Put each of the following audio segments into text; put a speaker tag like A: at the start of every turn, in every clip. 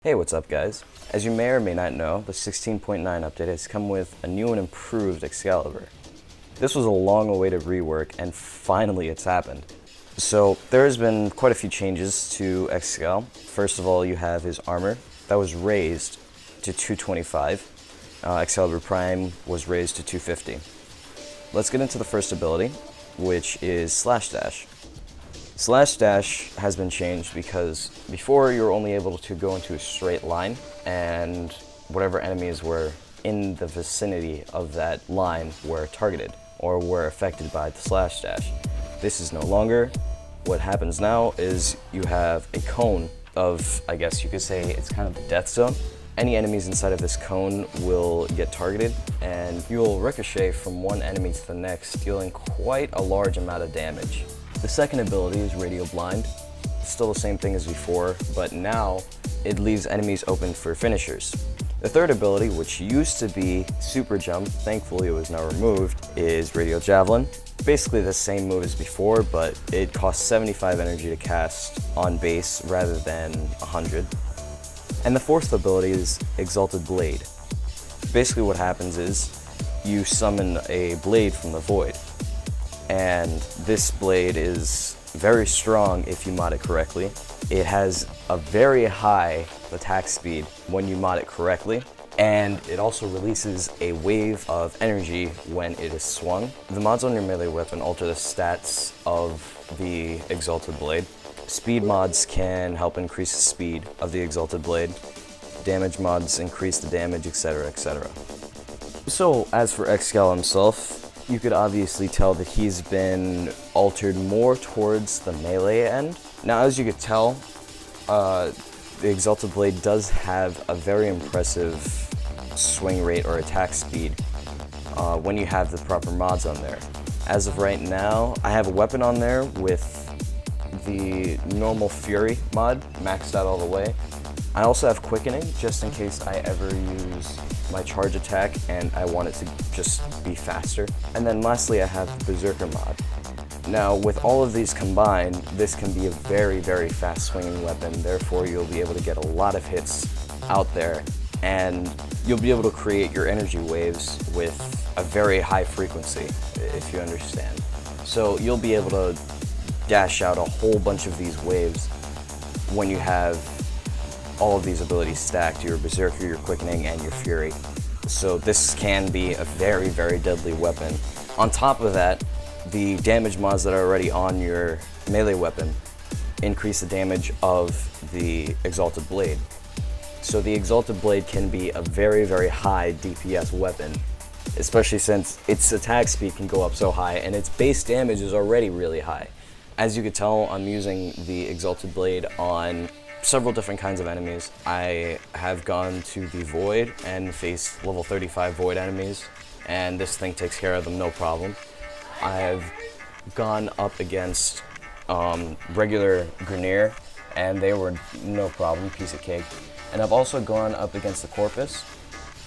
A: Hey, what's up guys? As you may or may not know, the 16.9 update has come with a new and improved Excalibur. This was a long-awaited rework, and finally it's happened. So there has been quite a few changes to Excal. First of all, you have his armor that was raised to 225. Excalibur Prime was raised to 250. Let's get into the first ability, which is Slash Dash. Slash Dash has been changed because before you were only able to go into a straight line, and whatever enemies were in the vicinity of that line were targeted or were affected by the Slash Dash. This is no longer. What happens now is you have a cone of, I guess you could say it's kind of a death zone. Any enemies inside of this cone will get targeted, and you'll ricochet from one enemy to the next, dealing quite a large amount of damage. The second ability is Radio Blind. Still the same thing as before, but now it leaves enemies open for finishers. The third ability, which used to be Super Jump, thankfully it was now removed, is Radio Javelin. Basically the same move as before, but it costs 75 energy to cast on base rather than 100. And the fourth ability is Exalted Blade. Basically what happens is you summon a blade from the void. And this blade is very strong if you mod it correctly. It has a very high attack speed when you mod it correctly, and it also releases a wave of energy when it is swung. The mods on your melee weapon alter the stats of the Exalted Blade. Speed mods can help increase the speed of the Exalted Blade. Damage mods increase the damage, etc., etc. So as for Excal himself, you could obviously tell that he's been altered more towards the melee end. Now, as you could tell, the Exalted Blade does have a very impressive swing rate or attack speed when you have the proper mods on there. As of right now, I have a weapon on there with the normal Fury mod maxed out all the way. I also have Quickening, just in case I ever use my charge attack and I want it to just be faster. And then lastly, I have the Berserker mod. Now, with all of these combined, this can be a very, very fast swinging weapon. Therefore, you'll be able to get a lot of hits out there, and you'll be able to create your energy waves with a very high frequency, if you understand. So you'll be able to dash out a whole bunch of these waves when you have all of these abilities stacked: your Berserker, your Quickening, and your Fury. So this can be a very, very deadly weapon. On top of that, the damage mods that are already on your melee weapon increase the damage of the Exalted Blade. So the Exalted Blade can be a very, very high DPS weapon, especially since its attack speed can go up so high and its base damage is already really high. As you could tell, I'm using the Exalted Blade on several different kinds of enemies. I have gone to the Void and faced level 35 Void enemies, and this thing takes care of them no problem. I have gone up against regular Grineer, and they were no problem, piece of cake. And I've also gone up against the Corpus,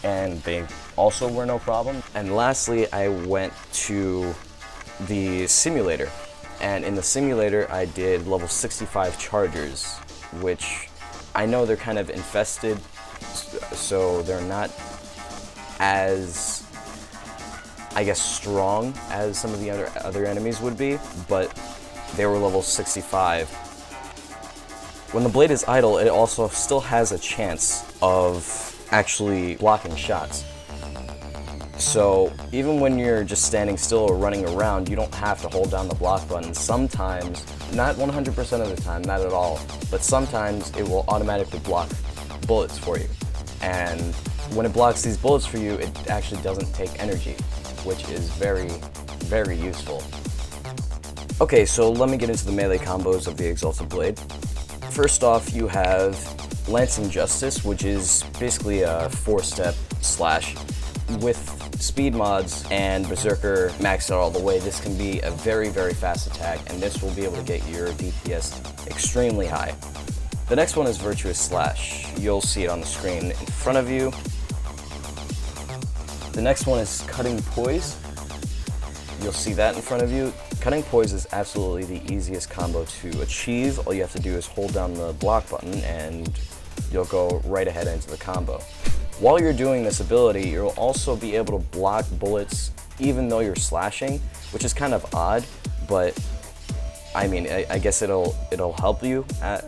A: and they also were no problem. And lastly, I went to the Simulator, and in the Simulator I did level 65 Chargers, which I know they're kind of infested, so they're not as, I guess, strong as some of the other enemies would be, but they were level 65. When the blade is idle, it also still has a chance of actually blocking shots. So even when you're just standing still or running around, you don't have to hold down the block button. Sometimes, not 100% of the time, not at all, but sometimes it will automatically block bullets for you. And when it blocks these bullets for you, it actually doesn't take energy, which is very, very useful. Okay, so let me get into the melee combos of the Exalted Blade. First off, you have Lancing Justice, which is basically a 4-step slash. With speed mods and Berserker maxed out all the way, this can be a very, very fast attack, and this will be able to get your DPS extremely high. The next one is Virtuous Slash. You'll see it on the screen in front of you. The next one is Cutting Poise. You'll see that in front of you. Cutting Poise is absolutely the easiest combo to achieve. All you have to do is hold down the block button and you'll go right ahead into the combo. While you're doing this ability, you'll also be able to block bullets even though you're slashing, which is kind of odd, but I mean, I guess it'll help you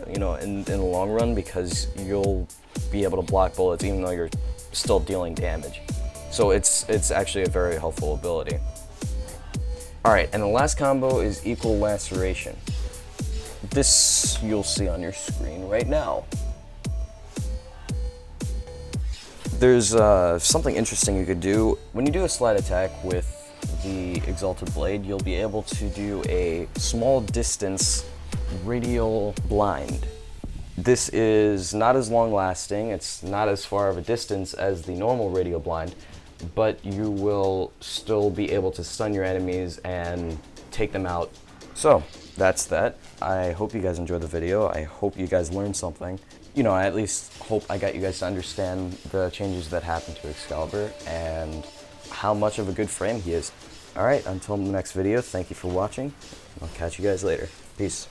A: in the long run, because you'll be able to block bullets even though you're still dealing damage. So it's actually a very helpful ability. Alright, and the last combo is Equal Laceration. This you'll see on your screen right now. There's something interesting you could do. When you do a slide attack with the Exalted Blade, you'll be able to do a small distance radial blind. This is not as long lasting, it's not as far of a distance as the normal radial blind, but you will still be able to stun your enemies and take them out. So that's that. I hope you guys enjoyed the video. I hope you guys learned something. I at least hope I got you guys to understand the changes that happened to Excalibur and how much of a good frame he is. Alright, until the next video, thank you for watching. I'll catch you guys later. Peace.